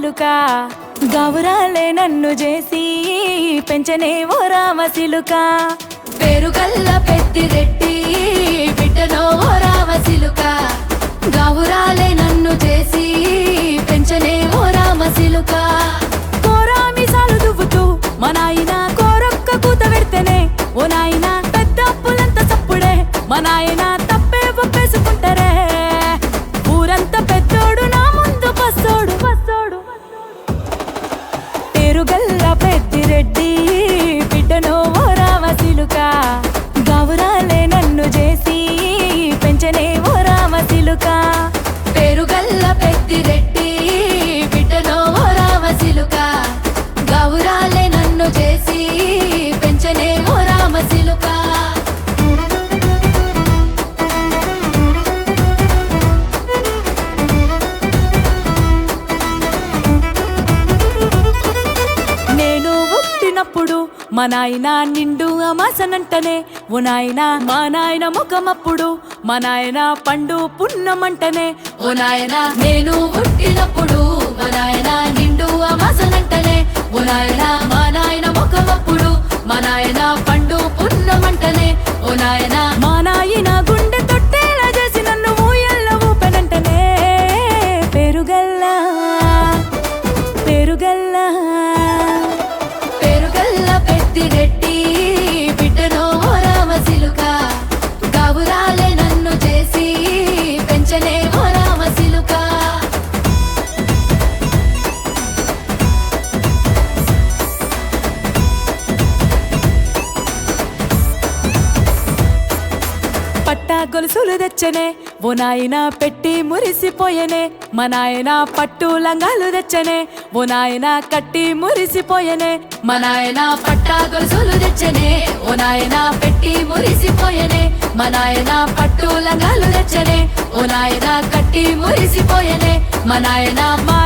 సిలుక గౌరాలే నన్ను చేసి పెంచనే ఓ రామ సిలుక పేరుగల్ల పెద్దిరెడ్డి బిడ్డనో ఓ రామ సిలుక గౌరాలే నన్ను చేసి పెంచనే ఓ రామ సిలుక కోరామిసాలు దువ్వుతూ మా నాయన కోరొక్క కూత పెడితేనే ఓ నాయన పెద్ద అప్పులంత చప్పుడే మా నాయన తప్పే ఒప్పేసుకుంటారే ఊరంతా పెద్దోడు నా ముందు పస్సోడు పస్సోడు పేరుగల్ల పెద్దిరెడ్డి బిడ్డనో ఓ రామ సిలుక గౌరాలే నన్ను చేసి పెంచనే ఓ రామ సిలుక పేరుగల్ల పెద్దిరెడ్డి బిడ్డనో ఓ రామ సిలుక గౌరాలే నన్ను చేసి పెంచనే ఓ రామ సిలుక నేను పుట్టినప్పుడు మా నాయన నిండు అమాసనంటనే ఓ నాయన మా నాయన ముఖమప్పుడు మా నాయన పండు పున్నమంటనే ఓ నాయనా నేను పుట్టినప్పుడు మా నాయన నిండు అమాసనంటనే ఓ నాయనా మా నాయన ముఖమప్పుడు మా నాయన పండు పున్నమంటనే ఓ నాయనా మా నాయన గుండె తొట్టేలా చేసి నన్ను ఊయల్ల ఊపెనంటనే పెరుగల్లా పెరుగల్లా పేరుగల్ల పెద్దిరెడ్డి బిడ్డనో ఓ రామ సిలుక గౌరాలే నన్ను చేసి పెంచనే ఓ రామ సిలుక పట్టా గొలుసులు తెచ్చనే ఓ నాయన పెట్టి మురిసిపోయనే మా నాయన పట్టు లంగాలు తెచ్చనే ఓ నాయన కట్టి మురిసిపోయనే మా నాయన పట్టా గొలుసులు తెచ్చనే ఓ నాయన పెట్టి మురిసిపోయనే మా నాయన పట్టు లంగాలు తెచ్చనే ఓ నాయన కట్టి మురిసిపోయనే మా నాయన మా